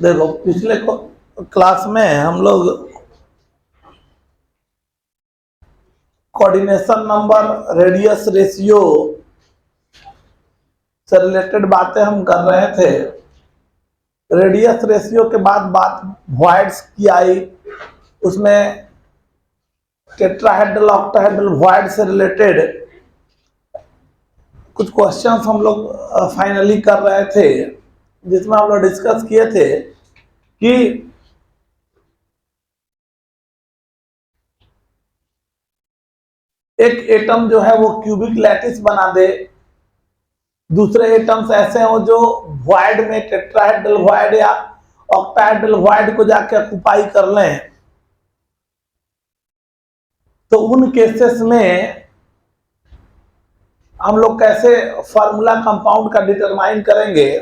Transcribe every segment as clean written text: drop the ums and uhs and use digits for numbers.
देखो पिछले क्लास में हम लोग कोऑर्डिनेशन नंबर, रेडियस रेशियो से रिलेटेड बातें हम कर रहे थे। रेडियस रेशियो के बाद बात वॉइड्स की आई, उसमें टेट्राहेड्रल ऑक्टाहेड्रल वॉइड से रिलेटेड कुछ क्वेश्चंस हम लोग फाइनली कर रहे थे, जिसमें हम लोग डिस्कस किए थे कि एक एटम जो है वो क्यूबिक लैटिस बना दे, दूसरे एटम्स ऐसे हो जो वॉइड में टेट्राहेड्रल वॉइड या ऑक्टाहेड्रल वॉइड को जाके ऑक्युपाई कर लें, तो उन केसेस में हम लोग कैसे फार्मूला कंपाउंड का डिटरमाइन करेंगे।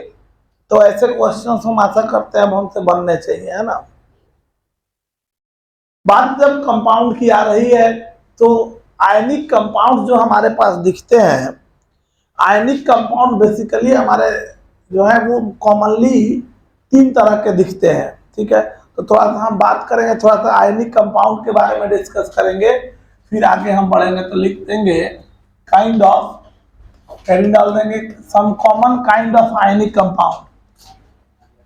तो ऐसे क्वेश्चंस हम आशा करते हैं अब हमसे बनने चाहिए, है ना। बात जब कंपाउंड की आ रही है तो आयनिक कंपाउंड जो हमारे पास दिखते हैं, आयनिक कंपाउंड बेसिकली हमारे जो है वो कॉमनली 3 तरह के दिखते हैं, ठीक है। तो थोड़ा सा हम बात करेंगे, थोड़ा सा आयनिक कंपाउंड के बारे में डिस्कस करेंगे, फिर आगे हम बढ़ेंगे। तो लिख देंगे काइंड ऑफ, हेडिंग डाल देंगे some common kind of ionic compound,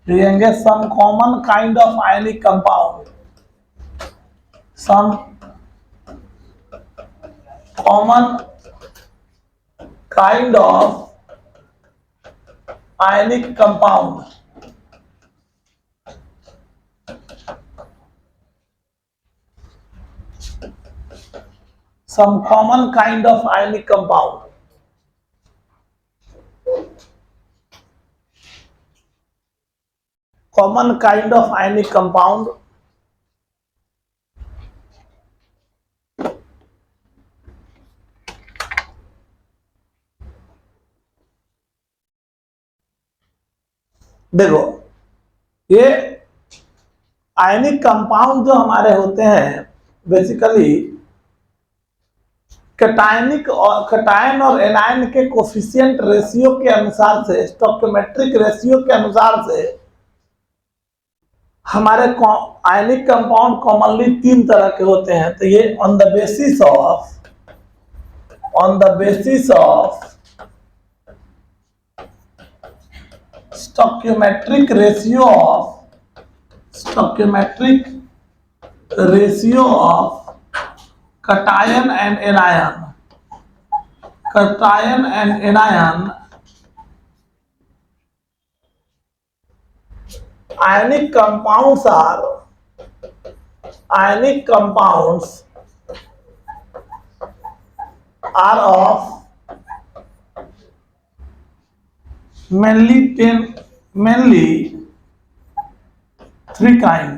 लिखेंगे some common kind of ionic compound, some common kind of ionic compound. Some common kind of ionic compound. Common kind of ionic compound. देखो ये ionic compound जो हमारे होते हैं basically cation और anion के coefficient ratio के अनुसार से, स्टोइकियोमेट्रिक रेशियो के अनुसार से हमारे आयनिक कंपाउंड कॉमनली 3 तरह के होते हैं। तो ये on the basis of stoichiometric ratio of cation and anion, ionic compounds are of mainly 3 kind,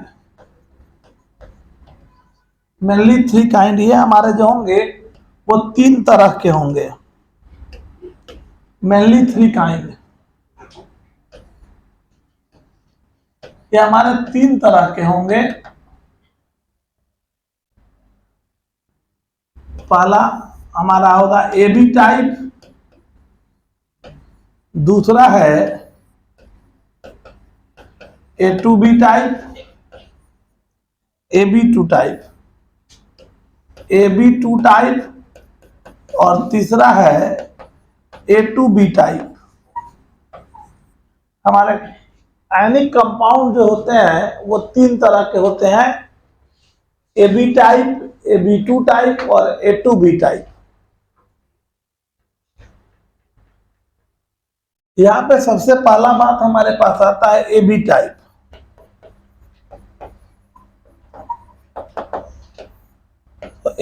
mainly 3 kind. ये हमारे जो होंगे वो 3 तरह के होंगे, मेनली 3 काइंड। ये हमारे 3 तरह के होंगे। पहला हमारा होगा ए बी टाइप, दूसरा है A2B type, AB2 type, AB2 type, और तीसरा है A2B टाइप। हमारे आयनिक कंपाउंड जो होते हैं वो 3 तरह के होते हैं, AB टाइप, AB2 टाइप और A2B टाइप। यहां पे सबसे पहला बात हमारे पास आता है AB type.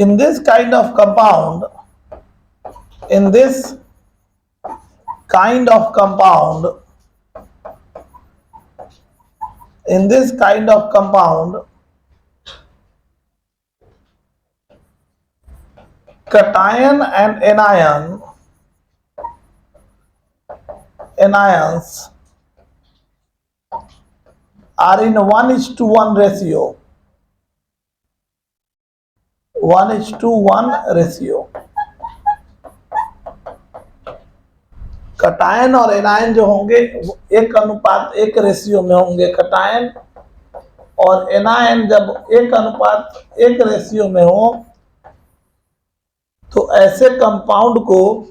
In this kind of compound, cation and anions are in 1:1 ratio. 1:1 ratio. Cation और एनायन जो होंगे वो 1:1 रेशियो में होंगे। कटायन और एनायन जब 1:1 रेशियो में हो तो ऐसे कंपाउंड को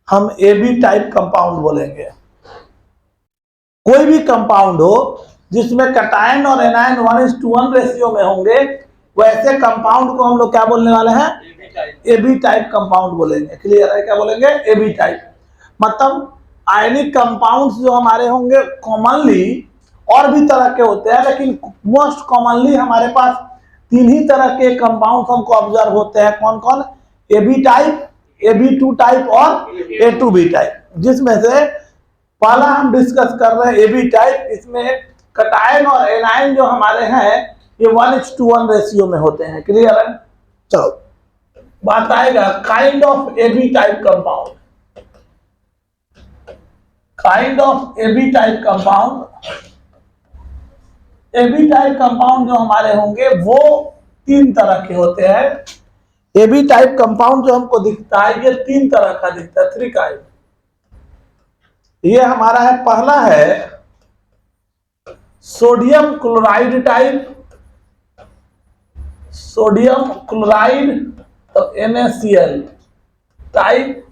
हम AB टाइप कंपाउंड बोलेंगे। कोई भी कंपाउंड हो जिसमें कटायन और एनायन 1:1 रेशियो में होंगे वैसे कंपाउंड को हम लोग क्या बोलने वाले हैं? AB टाइप कंपाउंड बोलेंगे। क्लियर है? क्या बोलेंगे? AB type. मतलब आयनिक कंपाउंड्स जो हमारे होंगे कॉमनली और भी तरह के होते हैं, लेकिन मोस्ट कॉमनली हमारे पास 3 ही तरह के कंपाउंड्स हमको ऑब्जर्व होते हैं। कौन कौन? AB टाइप, AB2 टाइप और A2B टाइप। जिसमें से पहला हम डिस्कस कर रहे हैं AB टाइप। इसमें कटायन और एनायन जो हमारे हैं ये 1:1 रेशियो में होते हैं। क्लियर है? चलो बात आएगा kind of AB type compound. Kind of AB type compound, AB type compound जो हमारे होंगे वो 3 तरह के होते हैं। AB टाइप कंपाउंड जो हमको दिखता है ये 3 तरह का दिखता है, 3 काइंड। ये हमारा है, पहला है sodium chloride type, sodium chloride तो NaCl टाइप,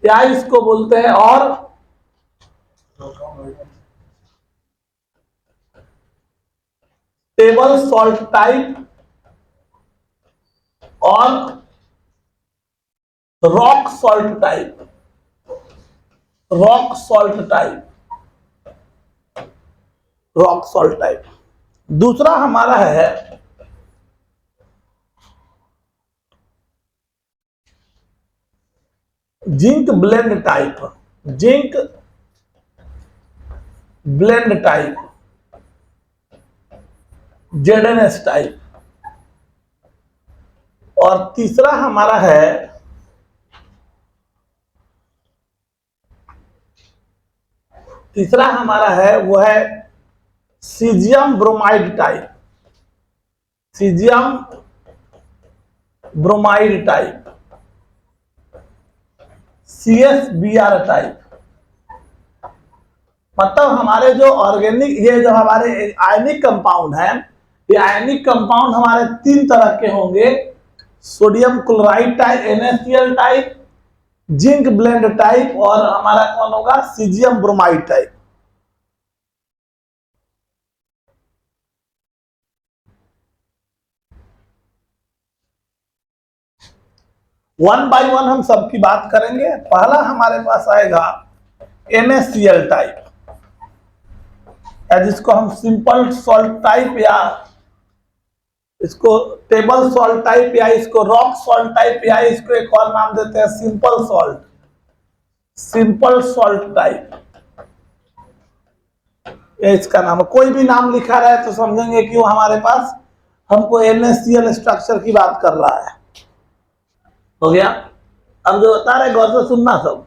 या इसको बोलते हैं और टेबल सॉल्ट टाइप और rock salt type. Rock salt type, rock salt type. दूसरा हमारा है zinc blende type, zinc blende type, ZnS type. और तीसरा हमारा है वो है caesium bromide type, caesium bromide type, CsBr type. मतलब हमारे जो ऑर्गेनिक, ये जो हमारे आयनिक कंपाउंड है, ये आयनिक कंपाउंड हमारे 3 तरह के होंगे। Sodium chloride type, NaCl type, zinc blende type और हमारा कौन होगा? Caesium bromide type. One by one हम सबकी बात करेंगे। पहला हमारे पास आएगा NaCl टाइप, जिसको हम सिंपल सॉल्ट टाइप या इसको टेबल सॉल्ट टाइप या इसको रॉक सॉल्ट टाइप या इसको एक और नाम देते हैं simple salt, simple salt type, ये इसका नाम है। कोई भी नाम लिखा रहे तो समझेंगे कि वो हमारे पास हमको NaCl स्ट्रक्चर की बात कर रहा है। हो गया? अब जो बता रहे गौर से सुनना सब।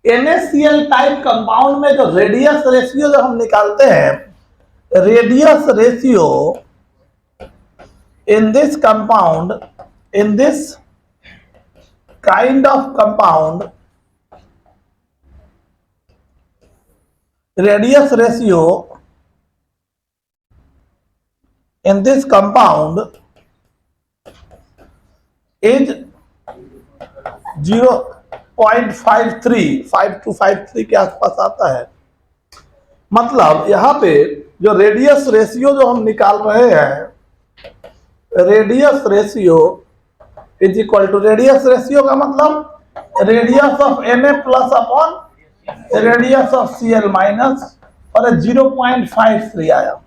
NaCl टाइप कंपाउंड में जो रेडियस रेशियो जो हम निकालते हैं, radius ratio in this compound, in this kind of compound, radius ratio in this compound is 0.53 के आसपास आता है। मतलब यहां पे जो रेडियस रेशियो जो हम निकाल रहे हैं, radius ratio is equal to, radius ratio का मतलब radius of Na plus upon radius of Cl minus, और 0.53 आया।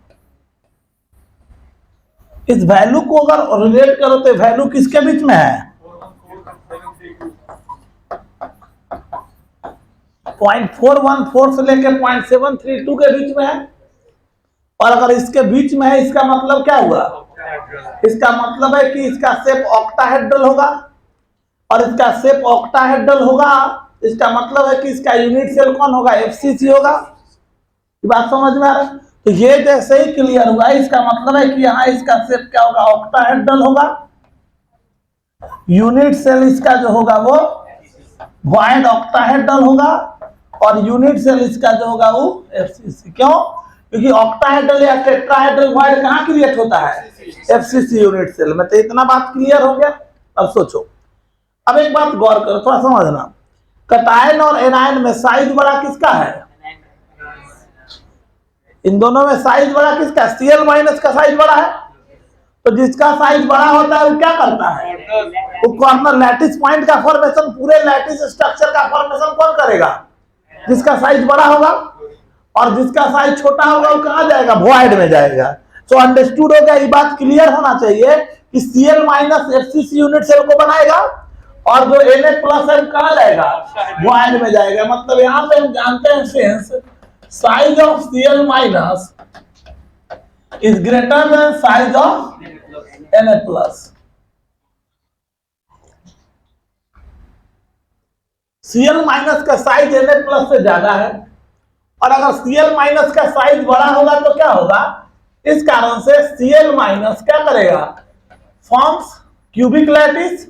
इस वैल्यू को अगर रिलेट करो तो वैल्यू किसके बीच में है? 0.414 से लेकर 0.732 के बीच में है। और अगर इसके बीच में है, इसका मतलब क्या हुआ? इसका मतलब है कि इसका शेप ऑक्टाहेड्रल होगा, और इसका शेप ऑक्टाहेड्रल होगा, इसका मतलब है कि इसका यूनिट सेल कौन होगा? FCC होगा। ये बात समझ में आ रहा है? तो ये जैसे ही क्लियर हुआ, इसका मतलब है कि यहाँ इसका शेप क्या होगा? ऑक्टाहेड्रल होगा। यूनिट सेल इसका जो होगा वो वॉइड ऑक्टाहेड्रल होगा और यूनिट सेल इसका जो होगा वो एफसीसी। क्यों? क्योंकि ऑक्टाहेड्रल या टेट्राहेड्रल वॉइड कहाँ क्रिएट होता है? एफसीसी यूनिट सेल में। तो इतना बात क्लियर हो गया। अब सोचो, अब एक बात गौर करो, थोड़ा समझना। कटायन और एनायन में साइज बड़ा किसका है? इन दोनों में साइज बड़ा किसका? Cl माइनस का साइज बड़ा है। तो जिसका साइज बड़ा होता है वो क्या करता है? वो कॉर्नर लैटिस पॉइंट का फॉर्मेशन, पूरे लैटिस स्ट्रक्चर का फॉर्मेशन कौन करेगा? जिसका साइज बड़ा होगा। और जिसका साइज छोटा होगा वो कहाँ जाएगा? वॉइड में जाएगा। तो अंडरस्टूड हो गया? ये बात क्लियर होना चाहिए कि Cl minus FCC unit cell को बनाएगा और जो Na प्लस है कहाँ जाएगा? वॉइड में जाएगा। मतलब यहाँ पे हम जानते हैं sense size of Cl minus is greater than size of Na plus. Cl minus का साइज Na प्लस से ज्यादा है और अगर Cl माइनस का साइज बड़ा होगा तो क्या होगा? इस कारण से Cl माइनस क्या करेगा? Forms cubic lattice.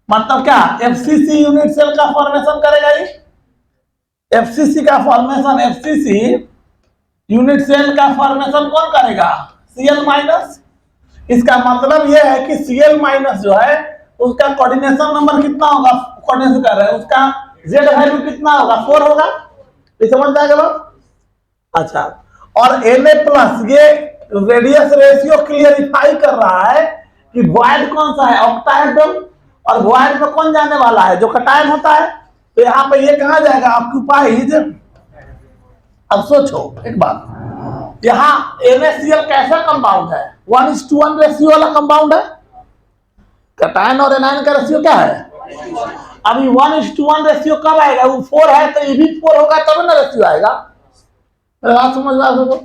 मतलब क्या? एफसीसी यूनिट सेल का फॉर्मेशन करेगा। ये एफसीसी का फॉर्मेशन, एफसीसी यूनिट सेल का फॉर्मेशन कौन करेगा? Cl minus. इसका मतलब यह है कि Cl माइनस जो है उसका कोऑर्डिनेशन नंबर कितना होगा? कोऑर्डिनेशन कर रहे हैं उसका z वैल्यू कितना होगा? 4 होगा। ये समझ जाएगा बात? अच्छा, और Na प्लस ये रेडियस रेशियो क्लियरिफाई कर रहा है कि वॉइड कौन सा है? ऑक्टाहेड्रल। और वॉइड में कौन जाने वाला है? जो कटायन होता है। तो यहां पे ये कहा जाएगा? ऑक्यूपाइड। अब सोचो एक बात, यहां NaCl कैसा कंपाउंड है? 1:1 रेशियो वाला कंपाउंड है। कटायन और एनायन का रेशियो क्या है? अभी 1:1 रेशियो कब आएगा? वो 4 है तो ये भी 4 होगा तब ना रेशियो आएगा। बात समझ रहा हो?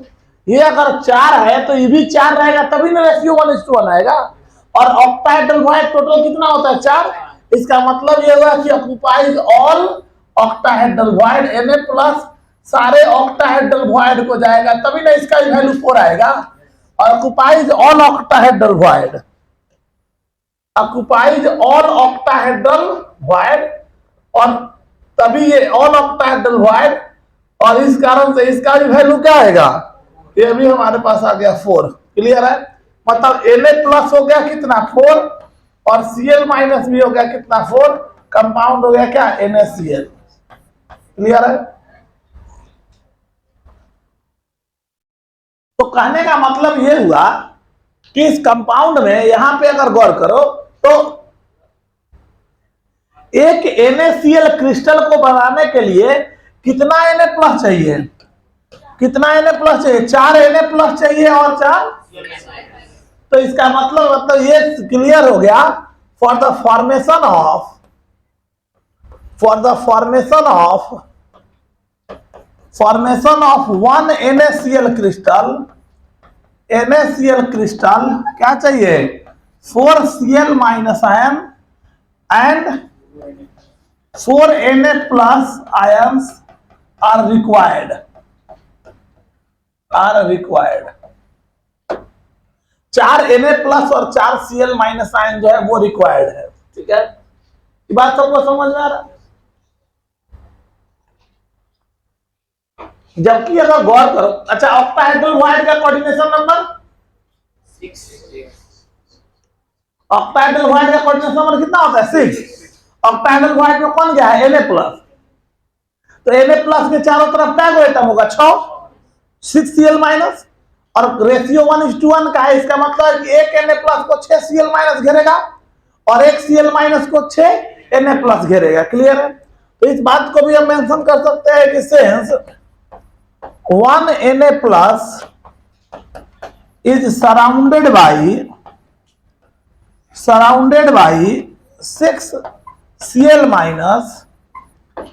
ये अगर 4 है तो ये भी 4 रहेगा तभी ना रेशियो 1:1 आएगा। और ऑक्टाहेड्रल वॉइड टोटल कितना होता है? 4। इसका मतलब ये हुआ कि occupies all octahedral void. Na plus सारे ऑक्टाहेड्रल वॉइड को जाएगा तभी ना इसका वैल्यू 4 आएगा। Occupies all octahedral void, occupies all octahedral void, और तभी ये ऑल ऑक्टाहेड्रल वॉइड। और इस कारण से इसका भी वैल्यू क्या आएगा? ये भी हमारे पास आ गया 4। क्लियर है? मतलब Na प्लस हो गया कितना? 4 और Cl माइनस भी हो गया कितना? 4। कंपाउंड हो गया क्या? NaCl। क्लियर है? तो कहने का मतलब ये हुआ कि इस कंपाउंड में यहां पे अगर गौर करो तो एक NaCl क्रिस्टल को बनाने के लिए कितना Na प्लस चाहिए? कितना Na प्लस चाहिए? 4 Na प्लस चाहिए और 4। तो इसका मतलब ये क्लियर हो गया। For the formation of 1 NaCl crystal क्या चाहिए? 4 Cl minus ion and 4 Na plus ions are required. 4 Na plus और 4 Cl माइनस आयन जो है वो रिक्वायर्ड है। ठीक है? ये बात सबको समझ में आ रहा? जबकि अगर गौर करो, अच्छा ऑक्टाहेड्रल वॉइड का कोऑर्डिनेशन नंबर 6। ऑक्टाहेड्रल वॉइड का कोऑर्डिनेशन नंबर कितना होता है? 6। ऑक्टाहेड्रल वॉइड में कौन गया है? Na plus. तो Na प्लस के चारों तरफ क्या एटम होगा? 6 Cl माइनस। और रेशियो 1:1 का है। इसका मतलब कि एक Na प्लस को 6 Cl माइनस घेरेगा और एक Cl माइनस को 6 Na प्लस घेरेगा। क्लियर है? तो इस बात को भी हम मेंशन कर सकते हैं कि sense 1 Na plus is surrounded by 6 Cl minus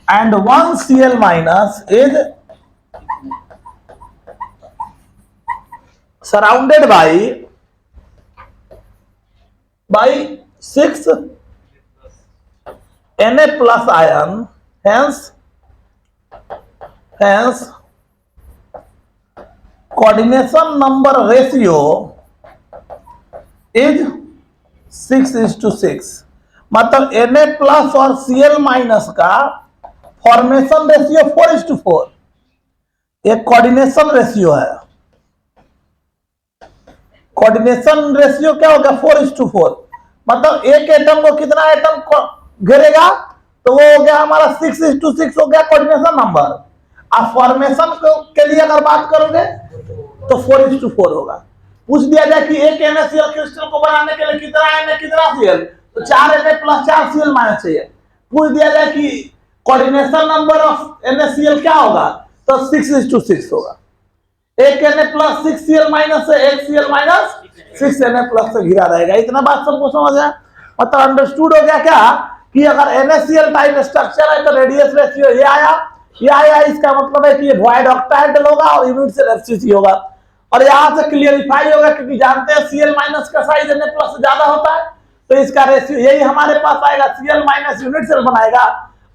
and 1 Cl minus is surrounded by 6 Na plus ion. Hence coordination number ratio is 6:6। मतलब Na प्लस और Cl माइनस का फॉर्मेशन रेशियो 4:4, एक कोऑर्डिनेशन रेशियो है। Coordination ratio क्या होगा? 4:4। मतलब एक atom को कितना एटम घेरेगा? तो वो हो गया हमारा 6:6 हो गया कोऑर्डिनेशन नंबर। अब फॉर्मेशन के लिए अगर बात करोगे तो 4:4 होगा। पूछ दिया जाए कि एक NaCl क्रिस्टल को बनाने के लिए कितना Na कितना Cl, तो 4 Na प्लस 4 Cl माइनस चाहिए। पूछ दिया जाए कि कोऑर्डिनेशन नंबर ऑफ NaCl क्या होगा, तो 6:6 होगा। एक Na प्लस 6 Cl माइनस से एक Cl माइनस 6 Na प्लस से घिरा रहेगा। इतना बात सबको समझ आया? मतलब अंडरस्टूड हो गया क्या कि अगर NaCl टाइप स्ट्रक्चर है तो रेडियस रेशियो ये आया, इसका मतलब है कि ये वॉइड ऑक्टाहेड्रल होगा और यूनिट सेल FCC होगा। और यहां से क्लियरिफाई होगा क्योंकि जानते हैं Cl माइनस का साइज Na प्लस से ज्यादा होता है, तो इसका रेशियो यही हमारे पास आएगा। Cl माइनस यूनिट सेल बनाएगा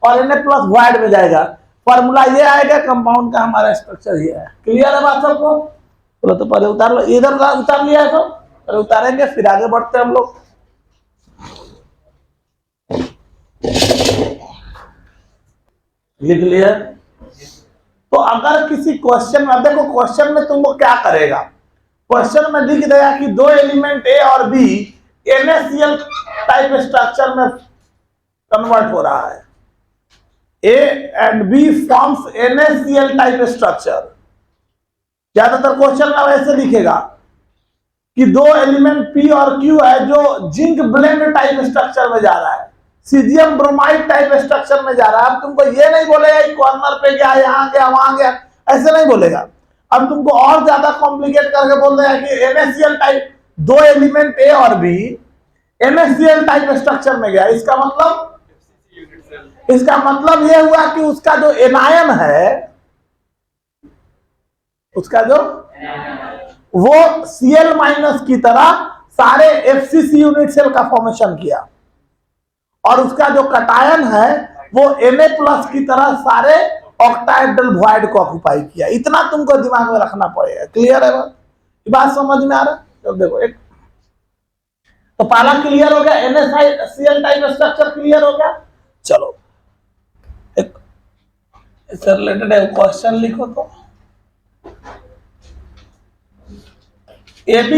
और Na प्लस वॉइड में जाएगा। फॉर्मूला ये आएगा, कंपाउंड का हमारा स्ट्रक्चर ये है। क्लियर है बात सबको? चलो तो पहले उतार लो, इधर उतार लिया है तो पहले उतारेंगे फिर आगे बढ़ते हैं हम लोग। लिख लिया? तो अगर किसी क्वेश्चन में, देखो क्वेश्चन में तुमको क्या करेगा, क्वेश्चन में लिख देगा कि दो एलिमेंट ए और बी NaCl टाइप स्ट्रक्चर में कन्वर्ट हो रहा है। A and B forms NaCl type structure. ज्यादातर क्वेश्चन में ऐसे लिखेगा कि दो एलिमेंट P और Q है जो जिंक ब्लेंड टाइप स्ट्रक्चर में जा रहा है, सीजियम ब्रोमाइड टाइप स्ट्रक्चर में जा रहा है। अब तुमको ये नहीं बोलेगा कॉर्नर पे गया, यहाँ गया, वहां गया, ऐसे नहीं बोलेगा। अब तुमको और ज्यादा कॉम्प्लिकेट करके बोल देगा कि NaCl टाइप, दो एलिमेंट A और B NaCl टाइप स्ट्रक्चर में गया। इसका मतलब यह हुआ कि उसका जो एनायन है, उसका जो वो Cl माइनस की तरह सारे FCC यूनिट सेल का फॉर्मेशन किया और उसका जो कटायन है वो Na प्लस की तरह सारे ऑक्टाहेड्रल वॉइड को ऑक्युपाई किया। इतना तुमको दिमाग में रखना पड़ेगा। क्लियर है बात समझ में आ रहा है? तो देखो एक तो पहला क्लियर हो गया, NaCl टाइप स्ट्रक्चर क्लियर हो गया। चलो एक इससे रिलेटेड एक क्वेश्चन लिखो तो AB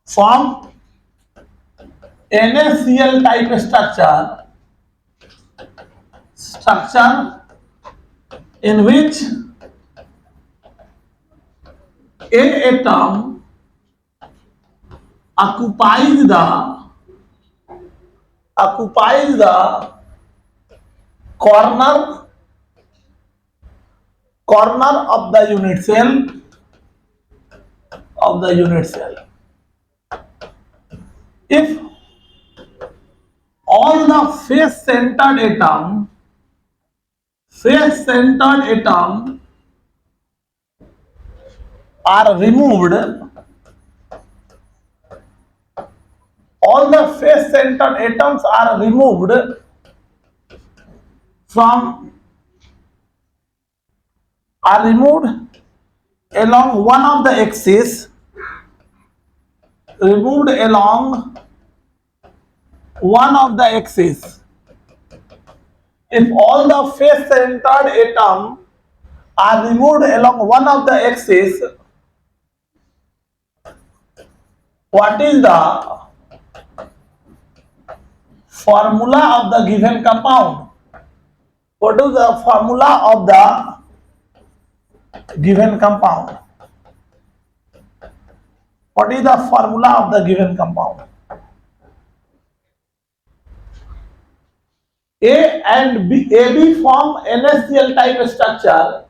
form NaCl type structure in which a atom occupies the corner of the unit cell. If all the face centered atom are removed, all the face centered atoms are removed along one of the axis, removed along one of the axis. If all the face centered atoms are removed along one of the axis, what is the formula of the given compound? What is the formula of the given compound? What is the formula of the given compound? A and AB form NaCl type structure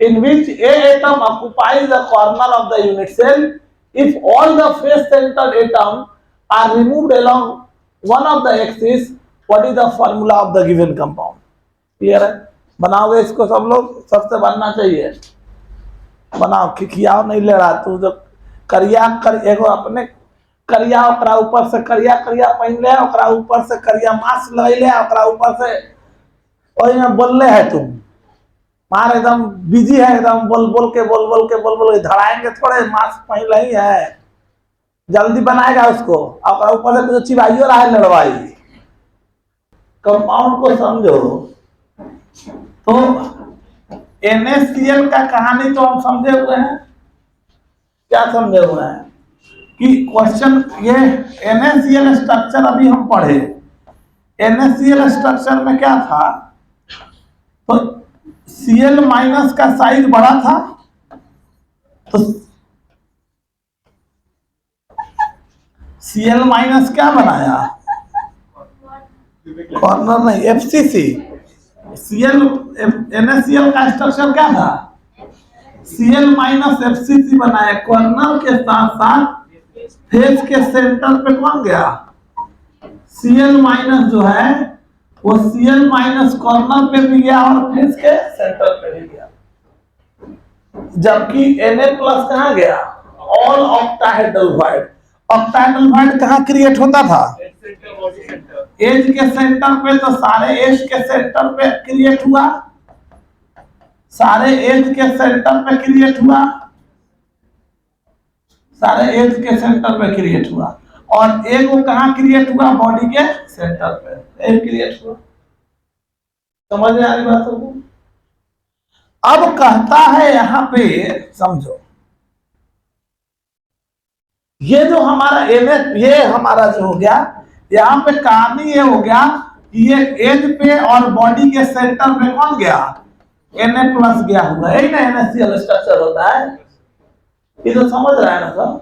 in which A atom occupies the corner of the unit cell. If all the face centered atoms are removed along one of the axis, what is the formula of the given compound? Clear है? बनाओगे इसको सब लोग, सबसे बनना चाहिए। बनाओ, खिखियाओ नहीं ले रहा तू। जो करिया कर एगो अपने करिया, ओकरा ऊपर से करिया पहन ले, ओकरा ऊपर से करिया मास्क लगा ले, ओकरा ऊपर से वही में बोलले है तुम। मार एकदम बिजी है, एकदम बोल बोल के धड़ाएंगे थोड़े, मास्क पहन ही है। जल्दी बनाएगा उसको, और ऊपर से कुछ चिबाइयो रहा है लड़वाई। कंपाउंड को समझो। तो NaCl का कहानी तो हम समझे हुए हैं। क्या समझे हुए हैं कि क्वेश्चन ये NaCl स्ट्रक्चर अभी हम पढ़े। NaCl स्ट्रक्चर में क्या था, तो Cl माइनस का साइज बड़ा था, तो Cl माइनस क्या बनाया, कॉर्नर नहीं, FCC। NaCl का स्ट्रक्चर क्या था, Cl माइनस FCC बनाया। कॉर्नर के साथ साथ फेस के सेंटर पे कौन गया, Cl माइनस जो है वो Cl माइनस कॉर्नर पे भी गया और फेस के सेंटर पे भी गया। जबकि Na प्लस कहाँ गया, ऑल ऑक्टाहेड्रल ऑक्टाहेड्रल कहाँ क्रिएट होता था, एज के सेंटर पे। तो सारे एज के सेंटर पे क्रिएट हुआ, सारे एज के सेंटर पे क्रिएट हुआ, सारे एज के सेंटर पे क्रिएट हुआ। और एक वो कहाँ क्रिएट हुआ, बॉडी के सेंटर पे एक क्रिएट हुआ। समझ में आ रही बात होगी। अब कहता है यहां पे समझो, ये जो हमारा ये हमारा जो हो गया, यहाँ पे कहानी ये हो गया कि ये एज पे और बॉडी के सेंटर पे कौन गया, Na प्लस गया हुआ है ना, NaCl स्ट्रक्चर होता है। ये तो समझ रहा है ना सब।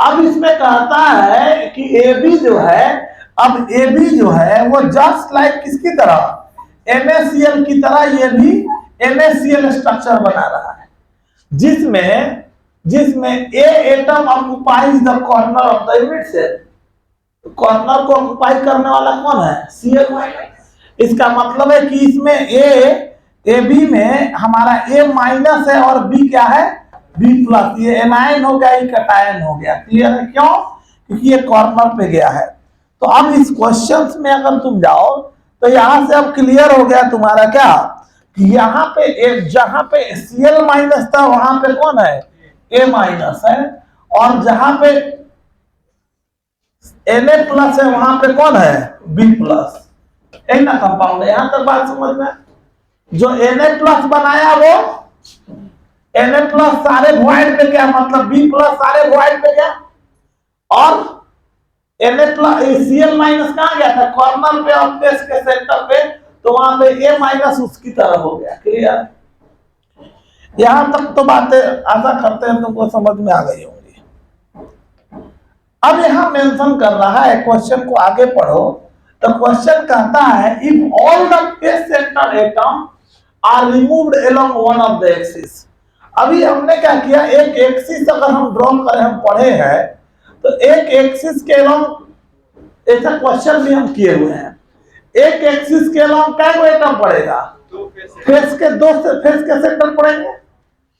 अब इसमें कहता है कि AB जो है, अब AB जो है वो जस्ट लाइक किसकी तरह, NaCl की तरह ये भी NaCl स्ट्रक्चर बना रहा है, जिसमें A atom occupies the corner of the unit cell. Corner को ऑक्युपाई करने वाला कौन है, Cl। इसका मतलब है कि इसमें AB में हमारा A माइनस है और B क्या है, B प्लस। ये एनायन हो गया, ये कैटायन हो गया। क्लियर है, क्यों, क्योंकि ये कॉर्नर पे गया है। तो अब इस क्वेश्चंस में अगर तुम जाओ तो यहां से अब क्लियर हो गया तुम्हारा क्या, कि यहाँ पे जहां पे Cl माइनस था वहां पे कौन है, A माइनस है, और जहां पे Na प्लस है वहां पे कौन है, B प्लस। यही ना कंपाउंड है। यहां तक बात समझ में। जो Na प्लस बनाया वो Na प्लस सारे वॉइड पे गया, मतलब B प्लस सारे वॉइड पे गया, और Na प्लस Cl माइनस कहां गया था, कॉर्नर पे और फेस के सेंटर पे, तो वहां पे A माइनस उसकी तरह हो गया। क्लियर। यहां तक तो बातें आशा करते हैं तुमको समझ में आ गई होंगी। अब यहां मेंशन कर रहा है, क्वेश्चन को आगे पढ़ो तो क्वेश्चन कहता है, if all the face centre atom are removed along one of the axis. अभी हमने क्या किया, एक एक्सिस अगर हम ड्रॉ करें, हम पढ़े हैं तो एक एक्सिस के अलोंग, ऐसा क्वेश्चन भी हम किए हुए हैं, एक एक्सिस के अलोंग क्या एटम पड़ेगा, फेस के सेंटर पड़ेंगे।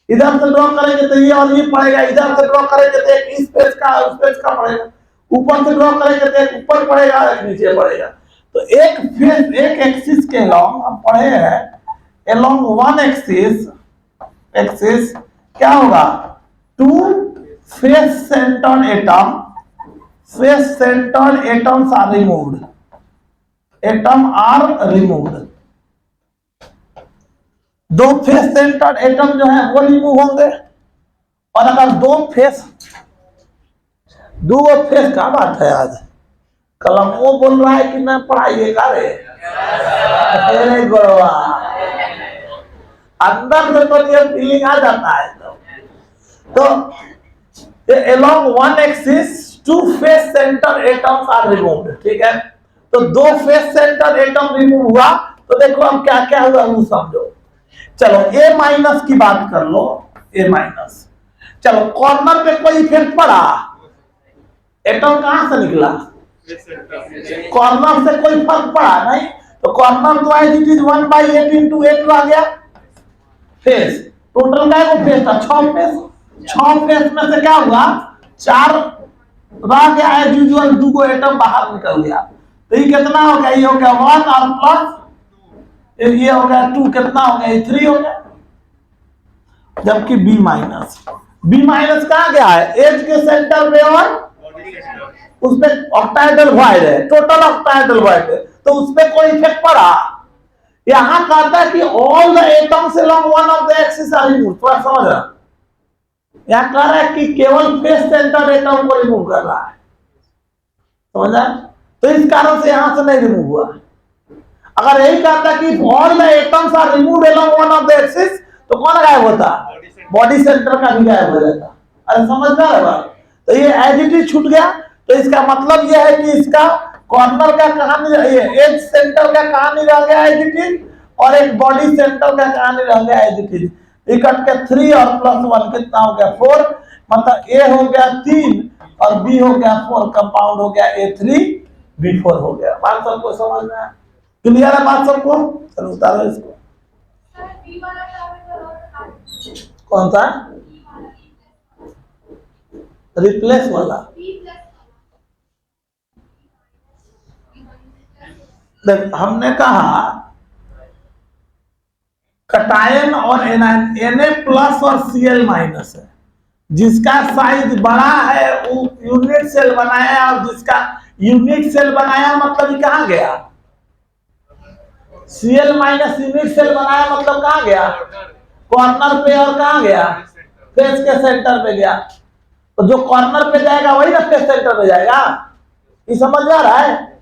इधर से ड्रॉ करेंगे तो ये और ये पड़ेगा, इधर से ड्रॉ करेंगे तो एक इस पेज का उस पेज का पड़ेगा, ऊपर से ड्रॉ करेंगे तो एक ऊपर पड़ेगा एक नीचे पड़ेगा। तो एक फेस एक एक्सिस के अलोंग हम पढ़े हैं, अलोंग वन एक्सिस क्या होगा, two face centred atoms are removed, दो फेस सेंटर्ड एटम जो है वो रिमूव होंगे। और अगर दो फेस का बात है, आज कलम वो बोल रहा है कि ना पढ़ाइएगा रे, अंदर में तो ये फीलिंग आ जाता है। तो along one axis two face center atoms are removed। ठीक है, तो दो फेस सेंटर एटम रिमूव हुआ, तो देखो अब क्या क्या हुआ वो समझो। चलो A माइनस की बात कर लो, A माइनस। चलो कॉर्नर पे कोई इफेक्ट पड़ा, एटम कहां से निकला, कॉर्नर से कोई फर्क पड़ा नहीं, तो कॉर्नर तो एज इट इज 1/8 into 8 आ गया। फेस टोटल का वो फेस था 6 फेस, 6 फेस में से क्या हुआ, 4 रह गया एज यूजुअल, 2 एटम बाहर निकल गया। तो ये कितना हो गया, ये हो गया 1 और प्लस ये हो गया 2, कितना हो गया, ये 3 हो गया। जबकि B माइनस बी माइनस कहाँ गया है, एज के सेंटर पे और उसमें ऑक्टाहेड्रल वॉइड है, टोटल ऑक्टाहेड्रल वॉइड है, तो उसपे कोई इफेक्ट पड़ा। यहां कहता है कि all the atoms along one of the axis are remove. थोड़ा समझ रहा, यहां कह रहा है कि केवल फेस सेंटर एटम को रिमूव कर रहा है, समझा? तो इस कारण से यहां से नहीं रिमूव हुआ। अगर यही कहता कि all the atoms are removed along one of the axis, तो कौन गायब होता, बॉडी सेंटर का भी गायब हो जाता। अरे समझ में आ रहा है? तो ये एज इट इज छूट गया। तो इसका मतलब यह है कि इसका कॉर्नर का कहानी, एज सेंटर का कहानी रह गया एज इट इज, और एक बॉडी सेंटर का कहानी रह गया एज इट इज। इकट्ठ के 3 और +1 कितना हो गया 4, मतलब ए हो गया 3 और बी हो गया 4, कंपाउंड हो गया A3B4 हो गया। बात सबको समझ में आया? क्लियर है बात सबको? चलो उतारो इसको। कौन सा रिप्लेस वाला? देख हमने कहा कटायन और एनायन Na प्लस और Cl माइनस है। जिसका साइज बड़ा है वो यूनिट सेल बनाया, और जिसका यूनिट सेल बनाया मतलब ये कहाँ गया, Cl माइनस यूनिट सेल बनाया मतलब कहाँ गया, कॉर्नर पे, और कहाँ गया, फेस के सेंटर पे गया। तो जो कॉर्नर पे जाएगा वही ना फेस सेंटर पे जाएगा। ये समझ में आ रहा है?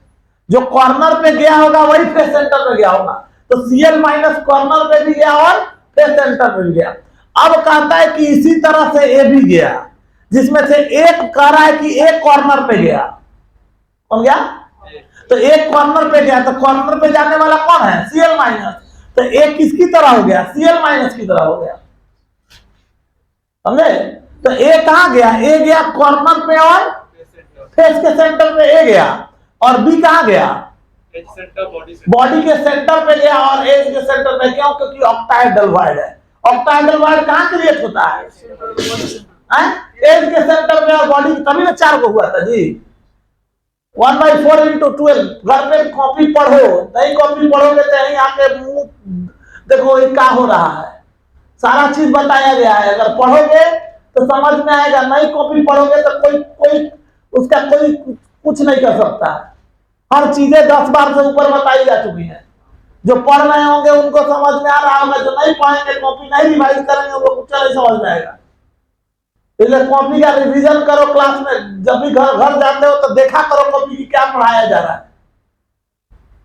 जो कॉर्नर पे गया होगा वही फेस सेंटर पे गया होगा। तो Cl माइनस कॉर्नर पे भी गया और फेस सेंटर पे भी गया। अब कहता है कि इसी तरह से ए भी गया, जिसमें से एक कह रहा है कि एक कॉर्नर पे गया। कौन गया? तो एक कॉर्नर पे गया, तो कॉर्नर पे जाने वाला कौन है, Cl माइनस। तो एक किसकी तरह हो गया, Cl माइनस की तरह हो गया, समझे? तो ए कहां गया, ए गया कॉर्नर पे और फेस के सेंटर पे ए गया, और बी कहां गया, बॉडी के सेंटर पे गया और एज के सेंटर पे। क्यों? क्योंकि ऑक्टाहेड्रल वॉइड है। ऑक्टाहेड्रल वॉइड कहां क्रिएट होता है, एज के सेंटर में और बॉडी, तभी ना 4 को हुआ था जी। 1/4 × 12। घर पे कॉपी पढ़ो, नहीं कॉपी पढ़ोगे तो यहीं आके मुंह देखो ये क्या हो रहा है, सारा चीज बताया गया है। अगर पढ़ोगे तो समझ में आएगा, नहीं कॉपी पढ़ोगे तो कोई उसका कोई कुछ नहीं कर सकता है। हर चीजें 10 बार से ऊपर बताई जा चुकी है। जो पढ़ रहे होंगे उनको समझ में आ रहा होगा, जो नहीं पढ़ेंगे, कॉपी नहीं रिवाइज करेंगे, उनको कुछ नहीं समझ में आएगा। इसलिए कॉपी का रिवीजन करो क्लास में। जब भी घर जाते हो तो देखा करो कॉपी की क्या पढ़ाया जा रहा है।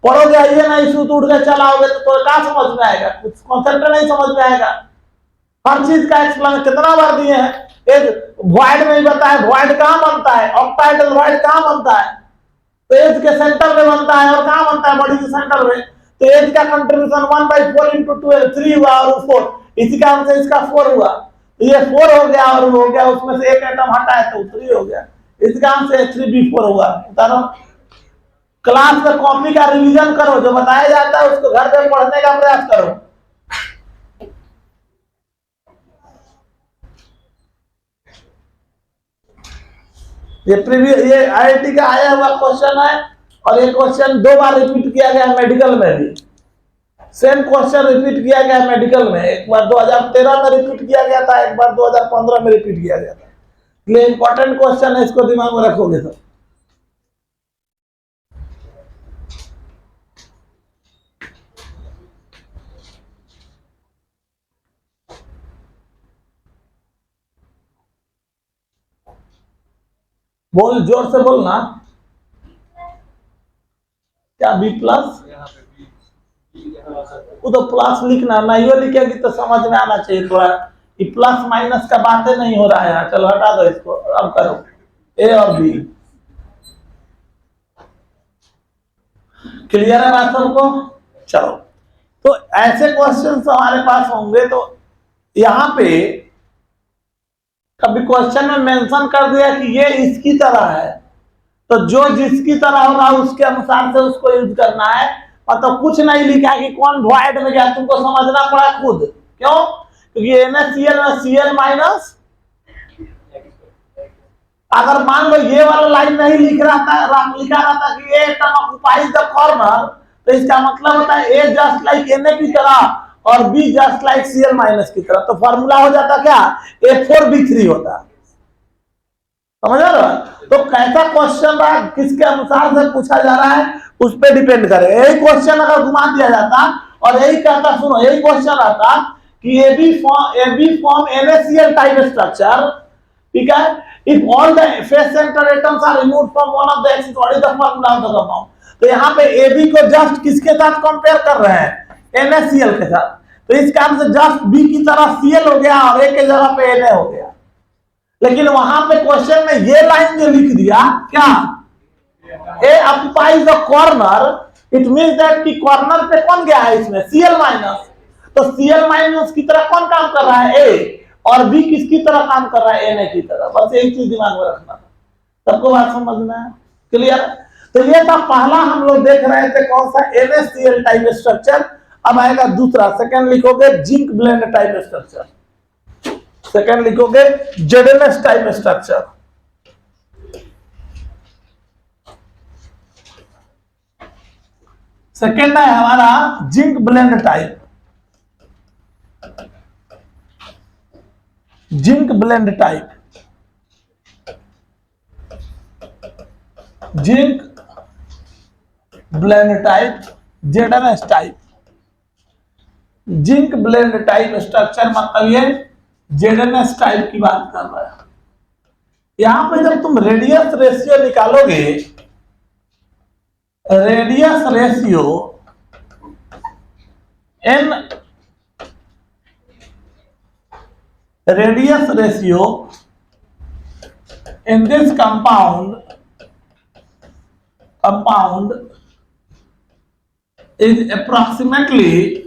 पढ़ोगे आइए ना, इशू तो उठ के चलाओगे तो क्या समझ में आएगा, कुछ कॉन्सेप्ट नहीं समझ में आएगा। हर चीज का एक्सप्लेन कितना बार दिए हैं। एक वॉइड में ही बताया, वॉइड कहाँ बनता है, ऑक्टाहेड्रल वॉइड कहाँ बनता है, तो एज के सेंटर में बनता है, और कहाँ बनता है, बॉडी के सेंटर में। तो एज का कंट्रीब्यूशन 1/4 × 12 3 हुआ और 4, इसी कारण से इसका 4 हुआ। तो ये 4 हो गया और हो गया, उसमें से एक एटम हटा है तो 3 हो गया, इस कारण से 3B4 हुआ। उतारो क्लास में कॉपी का रिवीजन करो, जो बताया जाता है उसको घर पे पढ़ने का प्रयास करो। ये IIT का आया हुआ क्वेश्चन है, और ये क्वेश्चन 2 बार रिपीट किया गया मेडिकल में भी। सेम क्वेश्चन रिपीट किया गया मेडिकल में, एक बार 2013 में रिपीट किया गया था, एक बार 2015 में रिपीट किया गया था। इसलिए इंपॉर्टेंट क्वेश्चन है, इसको दिमाग में रखोगे सब। बोल, जोर से बोलना। क्या B+? वो तो प्लस लिखना, नहीं लिखेगी तो समझ में आना चाहिए थोड़ा। ये प्लस माइनस का बातें नहीं हो रहा है। चलो हटा दो इसको, अब करो A और B। क्लियर है बात सबको? चलो, तो ऐसे क्वेश्चन हमारे पास होंगे। तो यहाँ पे कभी क्वेश्चन में मेंशन कर दिया कि ये इसकी तरह है, तो जो जिसकी तरह होगा उसके अनुसार से उसको यूज करना है। मतलब कुछ नहीं लिखा कि कौन वॉइड में गया, तुमको समझना पड़ा खुद। क्यों? क्योंकि NaCl में Cl माइनस, अगर मान लो ये वाला लाइन नहीं लिखा रहता कि ए एटम ऑक्युपाइज द कॉर्नर, तो इसका मतलब होता है ए जस्ट लाइक Na की तरह और B just like Cl minus की तरह, तो फॉर्मूला हो जाता क्या, A4B3 होता। समझ रहे हो? तो कैसा क्वेश्चन रहा, किसके अनुसार से पूछा जा रहा है उस पर डिपेंड करे। यही क्वेश्चन अगर घुमा दिया जाता और यही कहता, सुनो यही क्वेश्चन आता कि AB form NaCl type structure, ठीक है, if all the face centre atoms are removed from one of the axis, what is the formula of the compound. तो यहाँ पे AB को जस्ट किसके साथ कंपेयर कर रहे हैं, NaCl के साथ, तो इस काम से जस्ट B की तरह Cl हो गया और A के जगह पे Na हो गया। लेकिन वहां पे क्वेश्चन में ये लाइन जो लिख दिया क्या, A occupies the corner, it means that कि कॉर्नर पे कौन गया है इसमें, Cl माइनस, तो Cl माइनस की तरह कौन काम कर रहा है, A, और B किसकी तरह काम कर रहा है, Na की तरह। बस एक चीज दिमाग में रखना, सबको बात समझना है, क्लियर। तो ये था पहला हम लोग देख रहे थे कौन सा, NaCl टाइप स्ट्रक्चर। अब आएगा दूसरा, सेकंड लिखोगे zinc blende type structure, second लिखोगे ZnS टाइप स्ट्रक्चर। सेकंड है हमारा zinc blende type, zinc blende type, zinc blende type, ZnS type. Zinc blende type structure मतलब ये ZnS टाइप की बात कर रहा है। यहां पे जब तुम रेडियस रेशियो निकालोगे, radius ratio n, radius ratio in this compound is approximately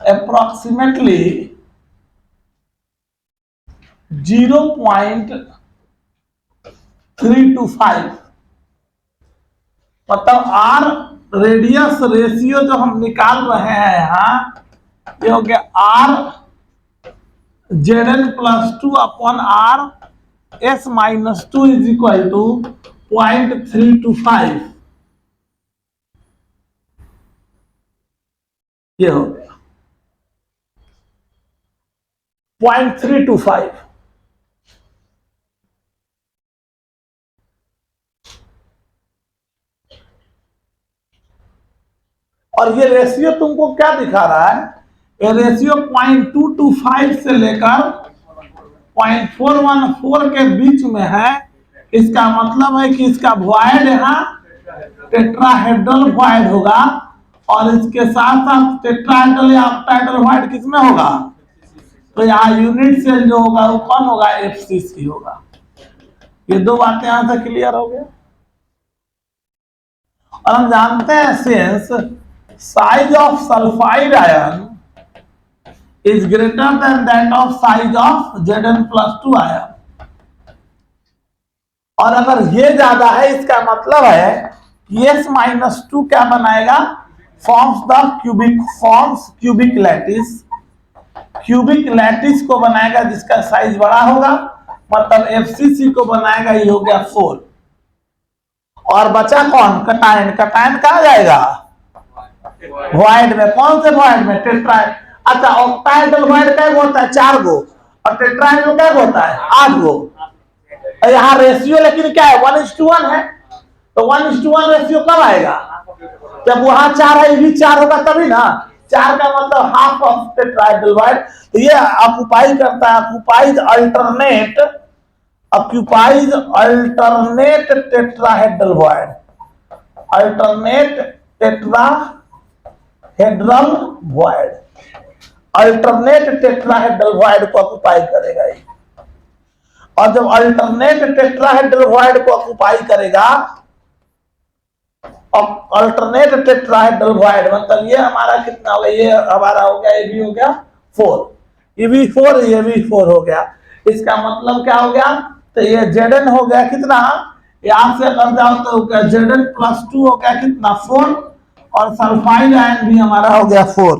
approximately 0.325, मतलब R रेडियस रेशियो जो हम निकाल रहे हैं यहाँ, ये हो गया R Zn+2 upon R S-2 is equal to 0.325, ये हो गया 0.325। और ये रेशियो तुमको क्या दिखा रहा है, ये रेशियो 0.225 से लेकर 0.414 के बीच में है। इसका मतलब है कि इसका वॉइड यहाँ टेट्राहेड्रल वॉइड होगा, और इसके साथ साथ टेट्राहेड्रल या ऑक्टाहेड्रल वॉइड किसमें होगा, तो यहाँ यूनिट सेल जो होगा वो कौन होगा, FCC होगा। ये दो बातें यहां से क्लियर हो गया। और हम जानते हैं since size of sulphide ion is greater than that of size of Zn+2 ion, और अगर ये ज्यादा है इसका मतलब है कि S-2 क्या बनाएगा, forms cubic lattice, cubic lattice को बनाएगा जिसका साइज बड़ा होगा, मतलब FCC को बनाएगा, ये हो गया 4। और बचा कौन, कटायन। कटायन कहाँ जाएगा, वॉइड में। कौन से वॉइड में, टेट्राहेड्रल। अच्छा, ऑक्टाहेड्रल वॉइड कै गो होता है, 4 गो, और टेट्राहेड्रल कै गो होता है, 8 गो। यहाँ रेशियो लेकिन क्या है, 1:1 है, तो 1:1 रेशियो कब आएगा, जब वहां 4 है, ये भी 4 होगा तभी ना। 4 का मतलब हाफ ऑफ टेट्राहेड्रल वॉइड। तो ये ऑक्युपाई करता है, occupies alternate tetrahedral void, alternate tetrahedral void, alternate tetrahedral void को ऑक्युपाई करेगा ये। और जब अल्टरनेट टेट्राहेड्रल वॉइड को ऑक्युपाई करेगा, अल्टरनेट टेट्राहेड्रल वॉइड मतलब ये हमारा कितना हो गया, ये हमारा हो गया, ये भी हो गया 4, ये भी 4, ये भी 4 हो गया। इसका मतलब क्या हो गया, तो ये Zn हो गया कितना, यहां से कर जाओ तो हो गया Zn+2 हो गया कितना, 4, और सल्फाइड आयन भी हमारा हो गया 4।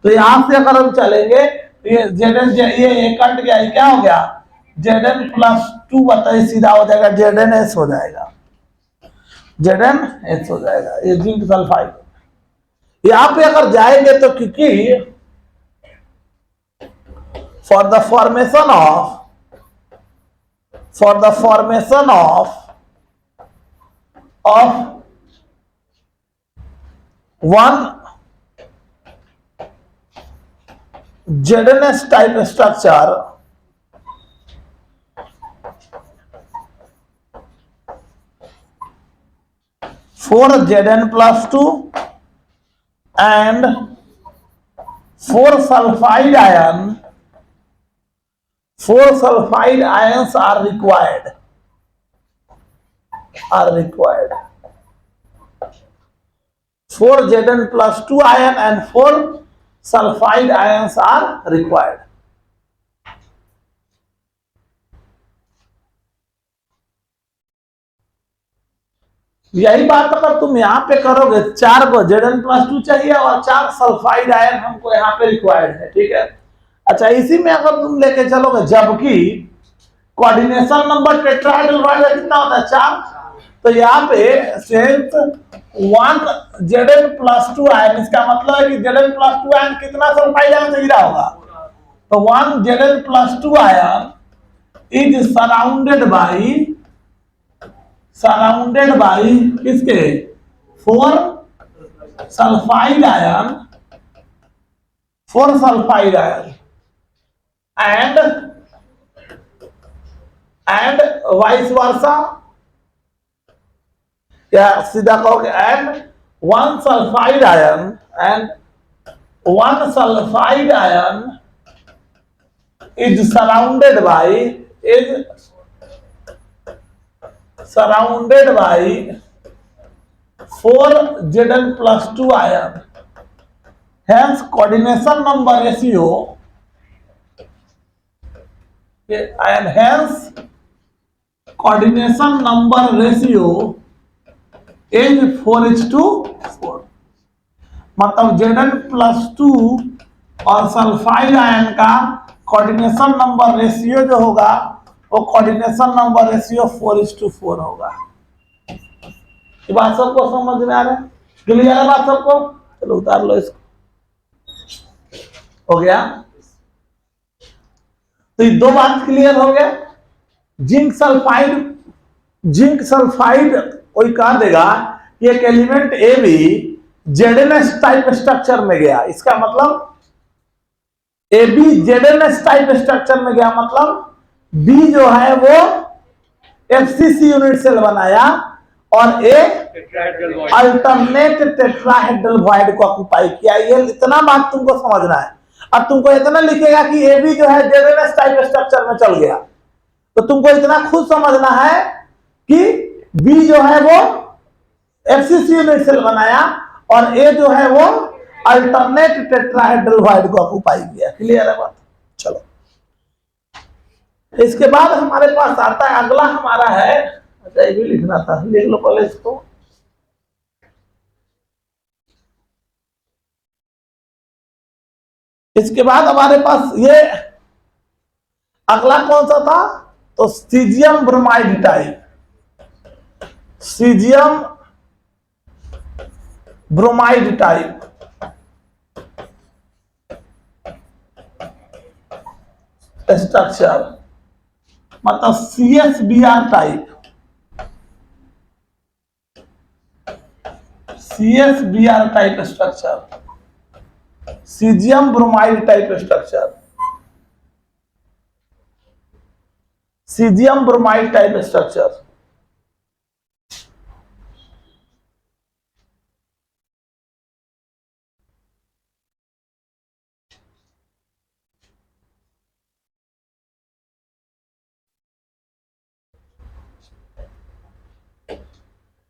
तो तो यहां से अगर हम चलेंगे तो ये Zn ये कट गया, ये क्या हो गया Zn+2 बताइए, सीधा हो जाएगा ZnS हो जाएगा, ZnS हो जाएगा, ये जिंक सल्फाइड। यहां पे अगर जाएंगे तो क्योंकि for the formation of one ZnS type structure, four Zn+2 and 4 sulfide ions are required. 4 Zn+2 ion and 4 sulfide ions are required. यही बात अगर तुम यहाँ पे करोगे, 4 को Zn+2 चाहिए और 4 सल्फाइड आयन हमको यहाँ पे रिक्वायर्ड है, ठीक है। अच्छा, इसी में अगर तुम लेके चलोगे, जबकि कोऑर्डिनेशन नंबर टेट्राहेड्रल का कितना होता है 4, तो यहाँ पे स्ट्रेंथ 1 Zn+2 आयन, इसका मतलब है कि Zn+2 आयन कितना सल्फाइड आयन से गिरा होगा, तो 1 Zn+2 ion is surrounded by किसके 4 sulphide ion and vice versa, या सीधा कहोगे and 1 sulphide ion is surrounded by 4 Zn+2 ion. Hence coordination number ratio is 4:4। मतलब Zn+2 और सल्फाइड आयन का कोऑर्डिनेशन नंबर रेशियो जो होगा वो कोऑर्डिनेशन नंबर रेशियो 4:4 होगा। ये बात सबको समझ में आ रहा है, क्लियर है बात सबको? चलो उतार लो इसको, हो गया। तो ये दो बात क्लियर हो गया। जिंक सल्फाइड कोई कहा देगा कि एक एलिमेंट ए भी ZnS टाइप स्ट्रक्चर में गया, इसका मतलब A B ZnS type structure में गया, मतलब बी जो है वो FCC यूनिट सेल बनाया और ए अल्टरनेट टेट्राहेड्रल वॉइड को ऑक्यूपाई किया। ये इतना बात तुमको समझना है। अब तुमको इतना लिखेगा कि ए बी जो है ZnS टाइप स्ट्रक्चर में चल गया, तो तुमको इतना खुद समझना है कि बी जो है वो FCC यूनिट सेल बनाया और ए जो है वो अल्टरनेट टेट्राहेड्रल वॉइड को ऑक्यूपाई किया। क्लियर है बात? चलो, इसके बाद हमारे पास आता है अगला हमारा है, अच्छा ये भी लिखना था, लिख लो पहले इसको। इसके बाद हमारे पास ये अगला कौन सा था, तो caesium bromide type, caesium bromide type structure, मतलब CSBr type, CSBr type structure, caesium bromide type structure, caesium bromide type structure.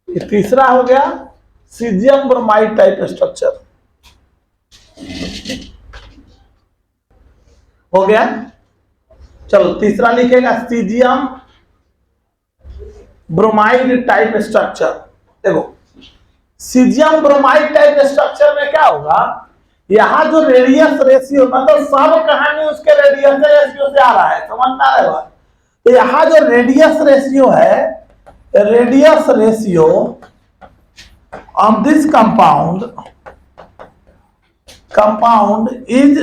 ये तीसरा हो गया सीजियम ब्रोमाइड टाइप स्ट्रक्चर, हो गया। चलो तीसरा लिखेगा सीजियम ब्रोमाइड टाइप स्ट्रक्चर। देखो सीजियम ब्रोमाइड टाइप स्ट्रक्चर में क्या होगा यहाँ जो रेडियस रेशियो मतलब सब कहानी उसके रेडियस रेशियो से आ रहा है, समझ में आ रहा है बात। तो यहाँ जो रेडियस रेशियो है, radius ratio of this compound is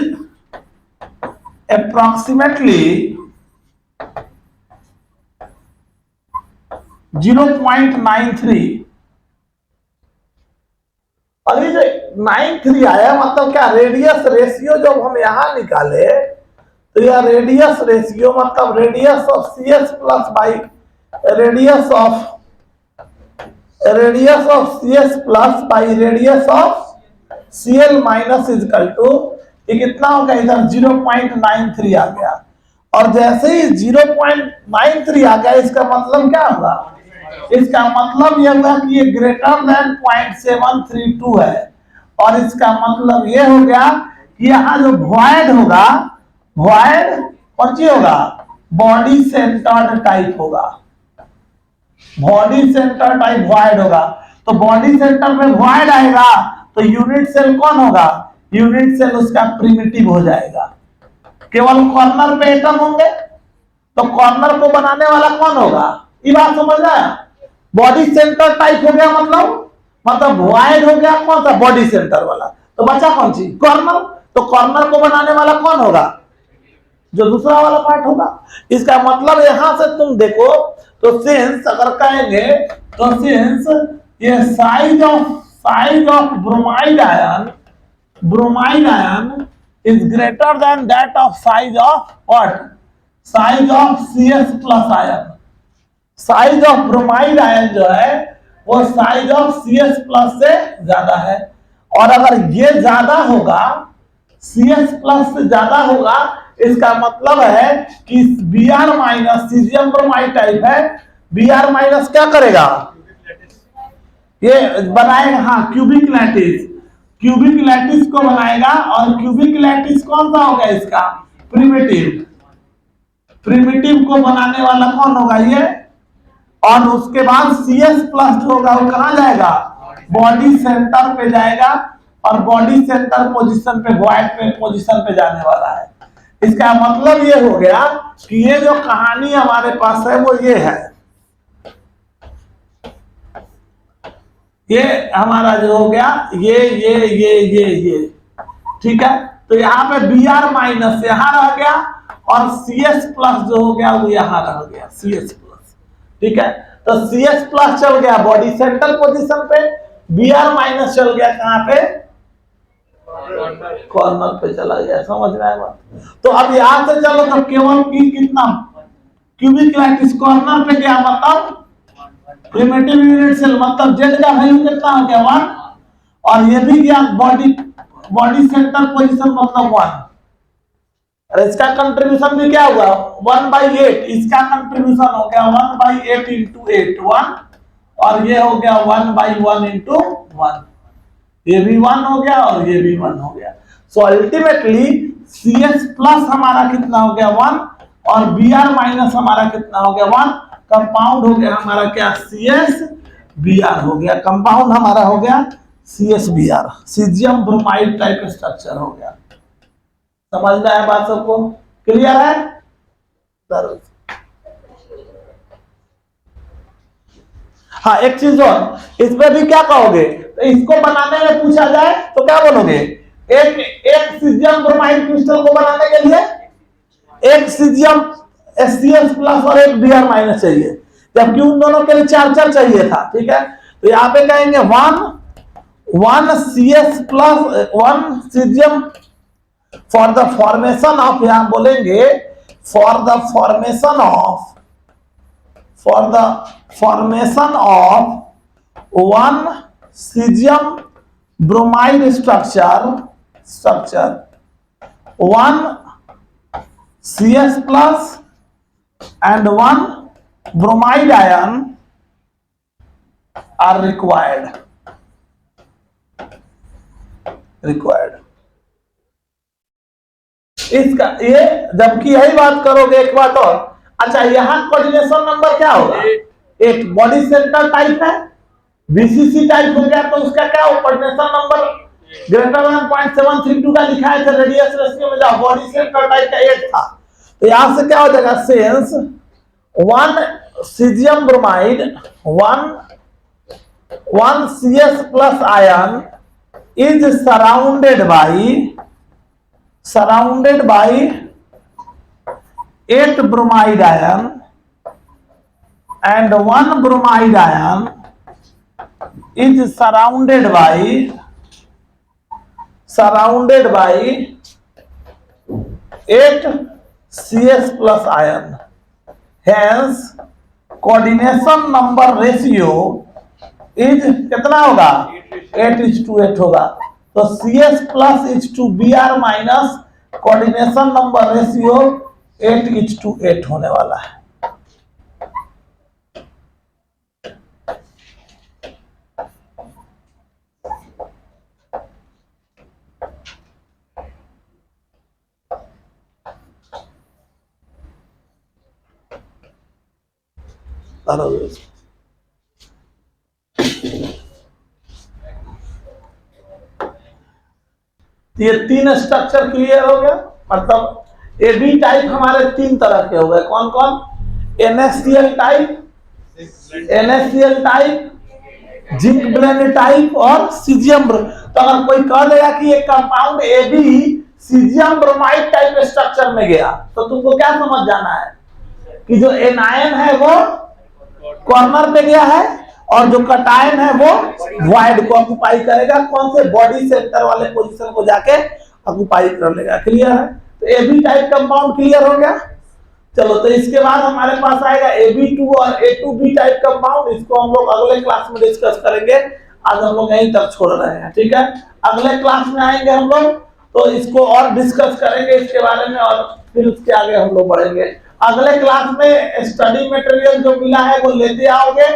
approximately 0.93। और ये जो 93 आया मतलब क्या, रेडियस रेशियो जब हम यहां निकाले तो यह रेडियस रेशियो मतलब radius of C S plus by radius of C S plus by radius of C L minus equal to, ये कितना हो गया, इधर 0.93 आ गया। और जैसे ही 0.93 आ गया इसका मतलब क्या होगा, इसका मतलब यह हुआ कि ये ग्रेटर देन 0.732 है। और इसका मतलब ये हो गया कि यहाँ जो वॉइड होगा, वॉइड कौन सी होगा, बॉडी सेंटर्ड टाइप होगा, बॉडी सेंटर टाइप वॉइड होगा। तो बॉडी सेंटर में वॉइड आएगा तो यूनिट सेल कौन होगा, यूनिट सेल उसका प्रिमिटिव हो जाएगा। केवल कॉर्नर पे एटम होंगे तो कॉर्नर को बनाने वाला कौन होगा, ये बात समझ रहा है। बॉडी सेंटर टाइप हो गया मतलब वॉइड हो गया कौन सा, बॉडी सेंटर वाला। तो बचा कौन सी, कॉर्नर। तो कॉर्नर को बनाने वाला कौन होगा, जो दूसरा वाला पार्ट होगा। इसका मतलब यहां से तुम देखो तो सिंस अगर कहेंगे तो सिंस ये size of bromide ion is greater than that of size of what, size of CS plus ion. Size of bromide ion जो है वो साइज ऑफ CS प्लस से ज्यादा है। और अगर ये ज्यादा होगा, CS प्लस से ज्यादा होगा, इसका मतलब है कि Br minus caesium bromide type है, Br माइनस क्या करेगा, ये बनाएगा, हाँ क्यूबिक लैटिस को बनाएगा। और क्यूबिक लैटिस कौन सा होगा, इसका प्रिमिटिव को बनाने वाला कौन होगा, ये। और उसके बाद CS प्लस जो होगा वो कहां जाएगा, बॉडी सेंटर पे जाएगा। और बॉडी सेंटर पोजीशन पे, वॉइड पे पोजीशन पे जाने वाला है। इसका मतलब ये हो गया कि ये जो कहानी हमारे पास है वो ये है, ये हमारा जो हो गया ये ठीक है। तो यहाँ पे Br माइनस यहाँ रह गया और CS प्लस जो हो गया वो यहाँ रह गया, CS प्लस, ठीक है। तो CS प्लस चल गया बॉडी सेंटर पोजीशन पे, Br माइनस चल गया कहाँ पे, कॉर्नर पे चला गया, समझ में आएगा। तो अब यहां से चलो तो केवल कितना, क्यूबिक लैटिस कॉर्नर पे गया मतलब प्रिमिटिव यूनिट सेल मतलब Z का वैल्यू कितना हो गया 1। और ये भी गया बॉडी सेंटर पोजीशन मतलब 1। और इसका कंट्रीब्यूशन भी क्या हुआ 1/8, इसका कंट्रीब्यूशन हो गया 1/8 इंटू 8 1। और ये हो गया 1/1 इंटू 1, ये भी 1 हो गया और ये भी 1 हो गया। सो अल्टीमेटली CS प्लस हमारा कितना हो गया 1 और Br माइनस हमारा कितना हो गया 1। कंपाउंड हो गया हमारा क्या, CSBr हो गया, कंपाउंड हमारा हो गया CSBr, caesium bromide type structure हो गया। समझ में आया बात सबको, क्लियर है। हाँ एक चीज और, इसमें भी क्या कहोगे, तो इसको बनाने में पूछा जाए तो क्या बोलोगे, एक सीजियम ब्रोमाइड क्रिस्टल को बनाने के लिए एक सीजियम CS प्लस और एक Br माइनस चाहिए, जबकि उन दोनों के लिए 4 चाहिए था, ठीक है। तो यहाँ पे कहेंगे 1 CS plus 1 caesium for the formation of, यहां बोलेंगे for the formation of 1 caesium bromide structure 1 CS plus and 1 bromide ion are required। इसका ये जबकि यही बात करोगे एक बात और, अच्छा यहाँ कोऑर्डिनेशन नंबर क्या होगा, एक बॉडी सेंटर टाइप है, BCC टाइप हो गया तो उसका क्या कोऑर्डिनेशन नंबर ग्रेटर देन 0.732 का लिखा है, रेडियस रेशियो में जाओ, बॉडी सेल टाइप का 8 था, तो यहां से क्या हो जाएगा, since 1 caesium bromide 1 CS plus ion is surrounded by 8 bromide ion and 1 bromide ion is surrounded by 8 CS plus ion. Hence coordination number ratio is कितना होगा, 8:8 होगा, तो CS plus is to BR minus coordination number ratio 8:8 होने वाला है। ये 3 structure clear हो गया, मतलब AB टाइप हमारे 3 तरह के हो गए, कौन कौन, NaCl type, zinc blende type और सीजियम। तो अगर कोई कह देगा कि ये compound AB caesium bromide type structure में गया, तो तुमको क्या समझ जाना है कि जो एनायन है वो कॉर्नर पे गया है और जो कटायन है वो वॉइड को ऑक्युपाई करेगा, कौन से बॉडी सेंटर वाले पोजीशन को जाके ऑक्युपाई कर लेगा। क्लियर है, तो AB टाइप कंपाउंड क्लियर हो गया। चलो, तो इसके बाद हमारे पास आएगा AB2 और A2B टाइप कंपाउंड, इसको हम लोग अगले क्लास में डिस्कस करेंगे। आज हम लोग यहीं तक छोड़ रहे हैं, ठीक है। अगले क्लास में आएंगे हम लोग, तो इसको और डिस्कस करेंगे इसके बारे में, और फिर उसके आगे हम लोग बढ़ेंगे। अगले क्लास में स्टडी मटेरियल जो मिला है वो लेते आओगे।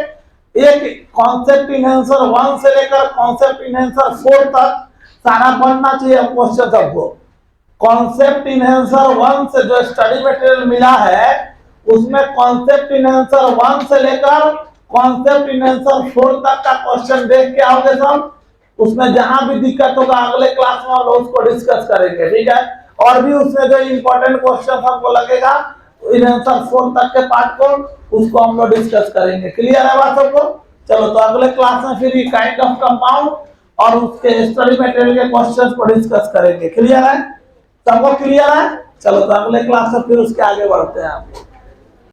एक कॉन्सेप्ट इनहेंसर 1 से लेकर कॉन्सेप्ट इनहेंसर 4 तक सारा पढ़ना चाहिए क्वेश्चन सबको। कॉन्सेप्ट इनहेंसर 1 से जो स्टडी मटेरियल मिला है उसमें कॉन्सेप्ट इनहेंसर 1 से लेकर कॉन्सेप्ट इनहेंसर 4 तक का क्वेश्चन देख के आओगे सब। उसमें जहां भी दिक्कत होगा अगले क्लास में हम लोग उसको डिस्कस करेंगे, ठीक है। और भी उसमें जो इंपॉर्टेंट क्वेश्चन हमको लगेगा इनहेंसर 4 तक के पार्ट को, उसको हम लोग डिस्कस करेंगे। क्लियर है बात सबको? चलो, तो अगले क्लास में फिर काइंड ऑफ कंपाउंड और उसके स्टडी मटेरियल के क्वेश्चंस को डिस्कस करेंगे। क्लियर है सबको? क्लियर है? चलो, तो अगले क्लास में फिर उसके आगे बढ़ते हैं आप।